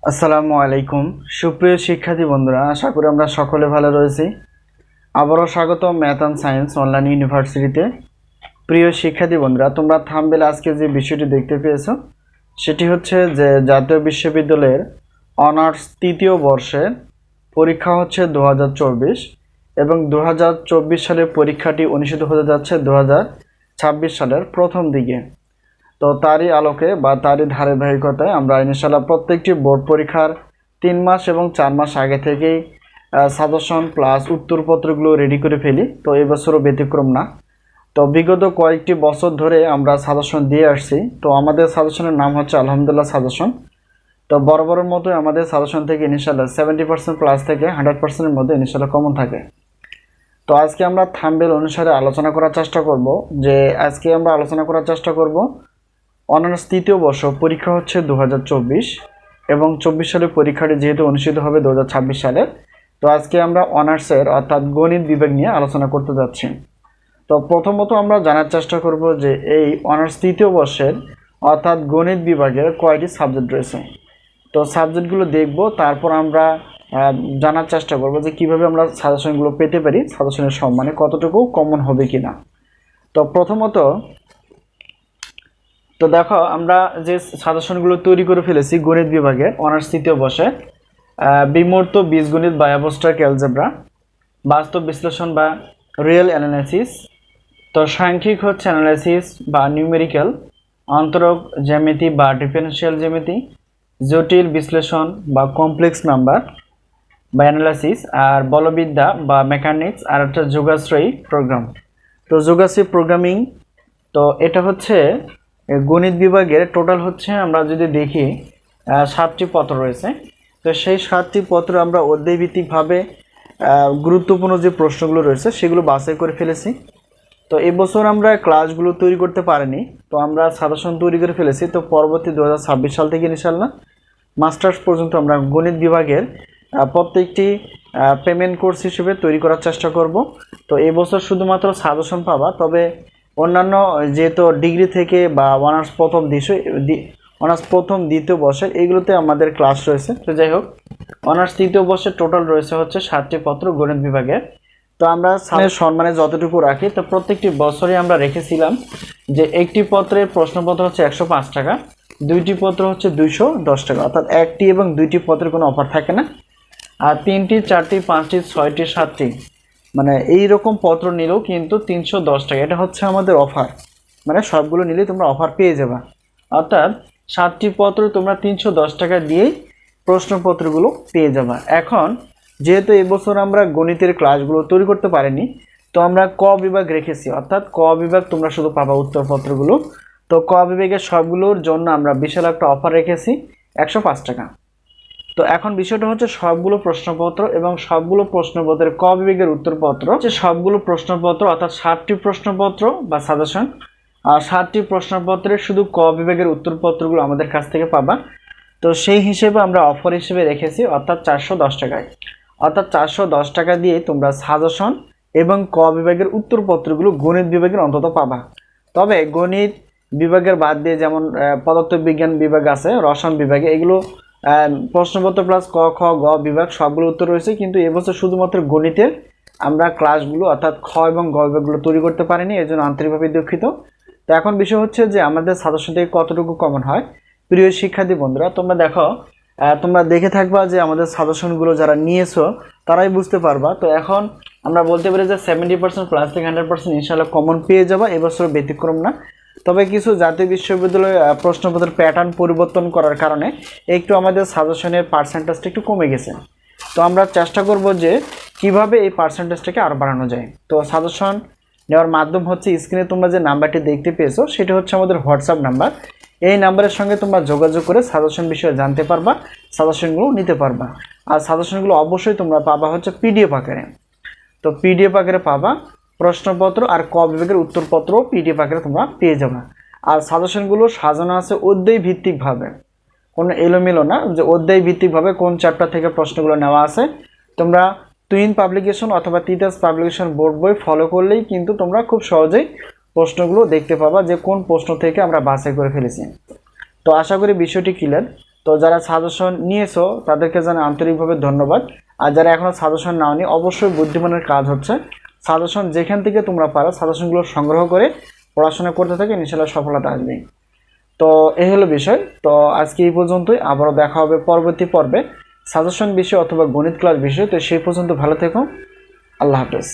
আসসালামু আলাইকুম সুপ্রিয় শিক্ষার্থী বন্ধুরা, আশা করি আমরা সকলে ভালো রয়েছি। আবারও স্বাগত ম্যাথ অ্যান্ড সায়েন্স অনলাইন ইউনিভার্সিটিতে। প্রিয় শিক্ষার্থী বন্ধুরা, তোমরা থাম্বনেল আজকে যে বিষয়টি দেখতে পেয়েছো সেটি হচ্ছে যে জাতীয় বিশ্ববিদ্যালয়ের অনার্স তৃতীয় বর্ষের পরীক্ষা হচ্ছে 2024 এবং 2024 সালের পরীক্ষাটি অনুষ্ঠিত হতে যাচ্ছে 2026 সালের প্রথম দিকে। তো তারই আলোকে বা তারই ধারাবাহিকতায় আমরা ইনশাআল্লাহ প্রত্যেকটি বোর্ড পরীক্ষার 3 মাস এবং 4 মাস আগে থেকেই সাজেশন প্লাস উত্তরপত্রগুলো রেডি করে ফেলি। তো এবছরও ব্যতিক্রম না। তো বিগত কয়েকটি বছর ধরে আমরা সাজেশন দিয়ে আসছি। তো আমাদের সাজেশনের নাম হচ্ছে আলহামদুলিল্লাহ সাজেশন। তো বরাবরের মতোই আমাদের সাজেশন থেকে ইনশাআল্লাহ 70% প্লাস থেকে 100%-এর মধ্যে ইনশাআল্লাহ কমন থাকে। তো আজকে আমরা থাম্বনেল অনুসারে আলোচনা করার চেষ্টা করব অনার্স তৃতীয় বর্ষ পরীক্ষা হচ্ছে 2024 এবং 24 সালের পরীক্ষাটি যেহেতু অনুষ্ঠিত হবে 2026 সালে। তো আজকে আমরা অনার্সের অর্থাৎ গণিত বিভাগ নিয়ে আলোচনা করতে যাচ্ছি। তো প্রথমত আমরা জানার চেষ্টা করব যে এই অনার্স তৃতীয় বর্ষের অর্থাৎ গণিত বিভাগের কয়টি সাবজেক্ট রয়েছে। তো সাবজেক্টগুলো দেখব, তারপর আমরা জানার চেষ্টা করব যে কিভাবে আমরা সাজেশনগুলো পেতে পারি, সাজেশনের সম্মানে কতটুকু কমন হবে কিনা। তো প্রথমত দেখো, আমরা যে সাজেশনগুলো তৈরি করে ফেলেছি গণিত বিভাগের অনার্স তৃতীয় বর্ষে, বিমূর্ত বীজগণিত বা অ্যাবস্ট্রাক্ট অ্যালজেব্রা, বাস্তব বিশ্লেষণ বা রিয়েল অ্যানালাইসিস, তো সাংখ্যিক হচ্ছে অ্যানালাইসিস বা নিউমেরিক্যাল, অন্তরক জ্যামিতি বা ডিফারেনশিয়াল জ্যামিতি, জটিল বিশ্লেষণ বা কমপ্লেক্স নাম্বার বা অ্যানালাইসিস, আর বলবিদ্যা বা মেকানিক্স, আর একটা যোগাশ্রয়ী প্রোগ্রাম। তো যোগাশ্রয়ী প্রোগ্রামিং, তো এটা হচ্ছে গণিত বিভাগের টোটাল হচ্ছে আমরা যদি দেখি 7টি পত্র রয়েছে। তো সেই 7টি পত্র আমরা অধ্যায়ভিত্তিকভাবে গুরুত্বপূর্ণ যে প্রশ্নগুলো রয়েছে সেগুলো বাছাই করে ফেলেছি। তো এবছর আমরা ক্লাসগুলো তৈরি করতে পারিনি, তো আমরা সাজেশন তৈরি করে ফেলেছি। তো পরবর্তী 2026 সাল থেকে ইনশাআল্লাহ মাস্টার্স পর্যন্ত আমরা গণিত বিভাগের প্রত্যেকটি পেমেন্ট কোর্স হিসেবে তৈরি করার চেষ্টা করব। তো এবছর শুধুমাত্র সাজেশন পাবা, তবে অন্যান্য যেহেতু ডিগ্রি থেকে বা অনার্স প্রথম দ্বিতীয় বর্ষের এইগুলোতে আমাদের ক্লাস রয়েছে। তো যাই হোক, অনার্স তৃতীয় বর্ষের টোটাল রয়েছে হচ্ছে 7টি পত্র গণিত বিভাগের। তো আমরা সম্মানে যতটুকু রাখি, তো প্রত্যেকটি বছরে আমরা রেখেছিলাম যে একটি পত্রের প্রশ্নপত্র হচ্ছে 105 টাকা, দুইটি পত্র হচ্ছে 210 টাকা, অর্থাৎ একটি এবং দুইটি পত্রের কোনো অফার থাকে না। আর 3টি 4টি 5টি 6টি 7টি মানে এই রকম পত্র নিলেও কিন্তু 310 টাকা, এটা হচ্ছে আমাদের অফার। মানে সবগুলো নিলেই তোমরা অফার পেয়ে যাবা, অর্থাৎ 7টি পত্র তোমরা 310 টাকা দিয়েই প্রশ্নপত্রগুলো পেয়ে যাবা। এখন যেহেতু এবছর আমরা গণিতের ক্লাসগুলো তৈরি করতে পারিনি, তো আমরা ক বিভাগ রেখেছি, অর্থাৎ ক বিভাগ তোমরা শুধু পাবা উত্তরপত্রগুলো। তো ক বিভাগের সবগুলোর জন্য আমরা বিশাল একটা অফার রেখেছি 105 টাকা। তো এখন বিষয়টা হচ্ছে সবগুলো প্রশ্নপত্র এবং সবগুলো প্রশ্নপত্রের ক বিভাগের উত্তরপত্র, যে সবগুলো প্রশ্নপত্র অর্থাৎ 7টি প্রশ্নপত্র বা সাজেশন, আর 7টি প্রশ্নপত্রের শুধু ক বিভাগের উত্তরপত্রগুলো আমাদের কাছ থেকে পাবা। তো সেই হিসেবে আমরা অফার হিসেবে রেখেছি, অর্থাৎ 410 টাকায়, অর্থাৎ 410 টাকা দিয়ে তোমরা সাজেশন এবং ক বিভাগের উত্তরপত্রগুলো গণিত বিভাগের অন্তত পাবা। তবে গণিত বিভাগের বাদ দিয়ে যেমন পদার্থবিজ্ঞান বিভাগ আছে, রসায়ন বিভাগে, এগুলো প্রশ্নপত্র প্লাস ক খ গ বিভাগ সবগুলো উত্তর রয়েছে, কিন্তু এবছর শুধুমাত্র গণিতের আমরা ক্লাসগুলো অর্থাৎ খ এবং গ বিভাগগুলো তৈরি করতে পারিনি, এর জন্য আন্তরিকভাবে দুঃখিত। তো এখন বিষয় হচ্ছে যে আমাদের সাজেশন থেকে কতটুকু কমন হয়। প্রিয় শিক্ষার্থী বন্ধুরা, তোমরা দেখো, তোমরা দেখে থাকবা যে আমাদের সাজেশনগুলো যারা নিয়েছো তারাই বুঝতে পারবা। তো এখন আমরা বলতে পারি যে 70% প্লাস থেকে 100% ইনশাআল্লাহ কমন পেয়ে যাবা, এবছর ব্যতিক্রম না। তবে কিছু জাতীয় বিশ্ববিদ্যালয়ে প্রশ্নপত্রের প্যাটার্ন পরিবর্তন করার কারণে একটু আমাদের সাজেশনের পার্সেন্টেজটা একটু কমে গেছে। তো আমরা চেষ্টা করব যে কিভাবে এই পার্সেন্টেজটাকে আরও বাড়ানো যায়। তো সাজেশন নেওয়ার মাধ্যম হচ্ছে স্ক্রিনে তোমরা যে নাম্বারটি দেখতে পেয়েছো সেটা হচ্ছে আমাদের হোয়াটসঅ্যাপ নাম্বার। এই নাম্বারের সঙ্গে তোমরা যোগাযোগ করে সাজেশন বিষয়ে জানতে পারবা, সাজেশনগুলো নিতে পারবা। আর সাজেশনগুলো অবশ্যই তোমরা পাবা হচ্ছে পিডিএফ আকারে। তো পিডিএফ আকারে পাবা প্রশ্নপত্র, আর ক বিভাগের উত্তরপত্র পিডিএফ আকারে তোমরা পেয়ে যাবে। আর সাজেশনগুলো সাজানো আছে অধ্যায় ভিত্তিকভাবে, কোনো এলোমেলো না, যে অধ্যায় ভিত্তিকভাবে কোন চ্যাপ্টার থেকে প্রশ্নগুলো নেওয়া আছে। তোমরা টুইন পাবলিকেশন অথবা তিতাস পাবলিকেশন বোর্ড বই ফলো করলেই কিন্তু তোমরা খুব সহজেই প্রশ্নগুলো দেখতে পাবা যে কোন প্রশ্ন থেকে আমরা বাছাই করে ফেলেছি। তো আশা করি বিষয়টি ক্লিয়ার। তো যারা সাজেশন নিয়েছো তাদেরকে জানাই আন্তরিকভাবে ধন্যবাদ। আর যারা এখনো সাজেশন নাওনি, অবশ্যই বুদ্ধিমানের কাজ হচ্ছে সাজেশন যেখান থেকে তোমরা পারো সাজেশনগুলো সংগ্রহ করে পড়াশোনা করতে থাকে, ইনশাআল্লাহ সফলতা আসবে। তো এই হলো বিষয়। তো আজকে এই পর্যন্তই, আবারও দেখা হবে পরবর্তী পর্বে সাজেশন বিষয় অথবা গণিত ক্লাস বিষয়। তো সেই পর্যন্ত ভালো থেকো, আল্লাহ হাফেজ।